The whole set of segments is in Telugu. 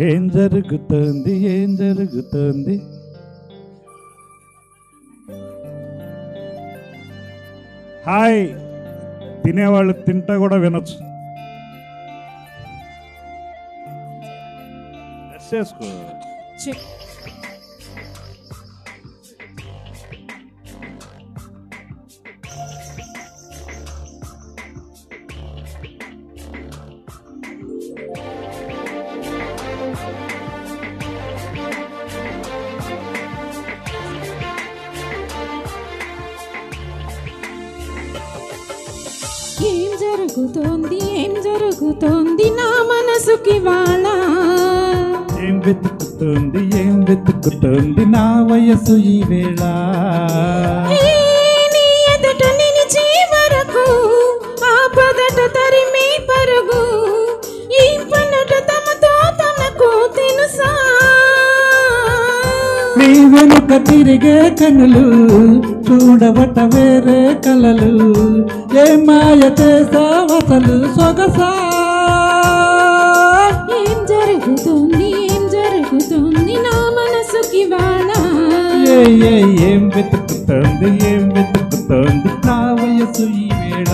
ఏం జరుగుతుంది ఏం జరుగుతుంది? హాయ్, తినేవాళ్ళు తింటా కూడా వినొచ్చు. చేసుకో. ఏం జరుగుతోంది ఏం జరుగుతోంది నా మనసుకి వాళ్ళ? ఏం వెతుకుతోంది నా వయసు ఈ వేళ? నీ ఎదుట నిలిచే వరకు ఆపదట తరిమే పరుగు ఈ పనుట తమతో తనకు తెలుసా? నీ వెనుక తిరిగే కనులు చూడవట వేరే కలలు ఏ మాయ చేసావసలు సొగసా? ఏం జరుగుతుంది నా మనసుకి వాళ్ళ? ఏం వెతుకుతోంది నా వయసు ఈ వేళ?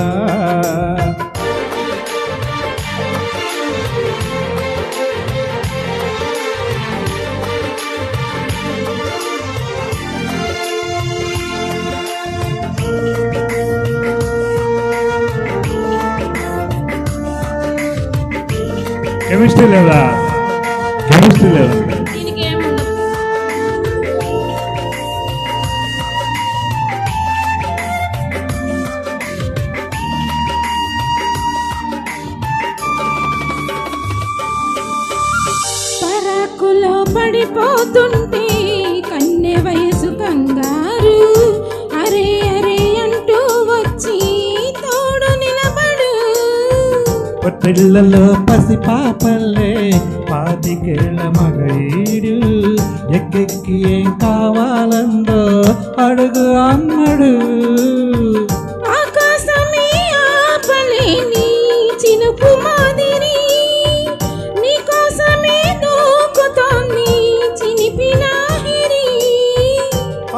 కెమిస్ట్రీ లేదా? పరాకులో పడిపోతుంటే కన్నె వయసు కంగారు అరే అరే అంటూ వచ్చి తోడు నిలబడు. పొట్టిళ్ళలో పసి పాపల్లే పాతికేళ్ళ మగీడు ఎక్కెక్కి ఏం కావాలందో అడుగు అమ్మడు. ఆకాశమే ఆపలేని చినుకు మాదిరి నీకోసమే దూకుతోంది చినిపినాహిరి.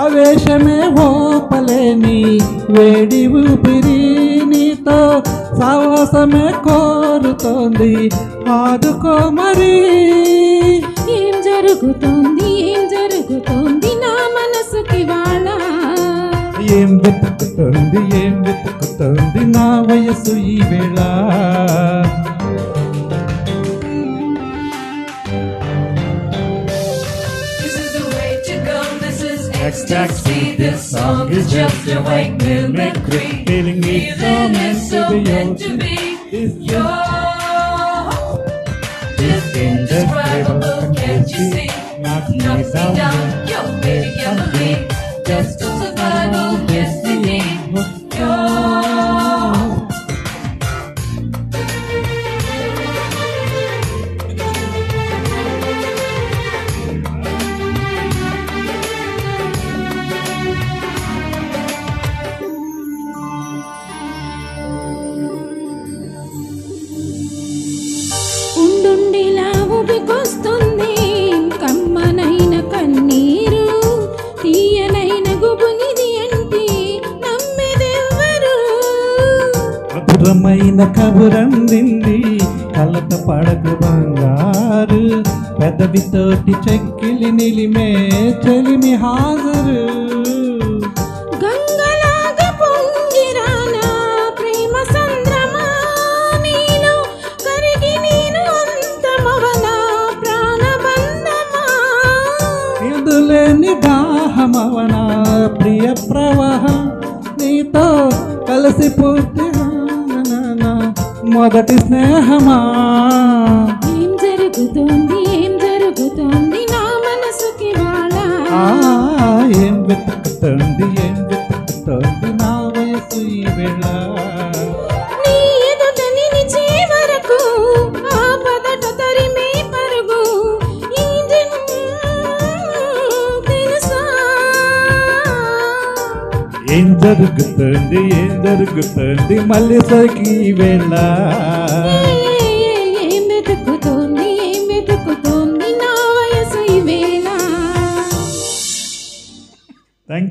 ఆవేశమే ఓపలేని వేడి ఊపిరి నీతో సావాసమే కోరుతోంది ఆదుకో మరి. ఏం జరుగుతోంది నా మనసుకి వాళ్ళ? ఏం వెతుకుతోంది నా వయసు ఈ వేళ? Ecstasy, this song is just a white mimicry. Feeling it so meant to be yours. This indescribable, can't you see? Knock me down, yo, baby, can't believe. Just a survival destiny. ఉండుండిలా ఉబికొస్తుంది కమ్మనైన కన్నీరు తీయనైన గుబునిది అంటే నమ్మెదెవ్వరు? మధురమైన కబురందింది కలత పడకు బంగారు పెదవితోటి చెక్కిలి నిలిమే చెలిమి హాజరు. గంగలాగా పొంగిరానా ప్రేమ సంద్రమా నీలో కరిగి నేను అంతమవనా ప్రాణబంధమా? ఎదులేని దాహమవనా ప్రియ ప్రవాహం నీతో కలిసి పూర్తి మొదటి స్నేహమా? ఏం జరుగుతోంది నా మనసుకి వాళ్ళ? ఏం వెతుకుతోంది నా వయసు ఈ వేళ? నీ ఎదుట నిలిచే వరకు ఆపదట తరిమే పరుగు ఈ తెలుసా? ఏం జరుగుతోంది మళ్ళీ సరికి వేళ? ఏం వెతుకుతోంది థ్యాంక్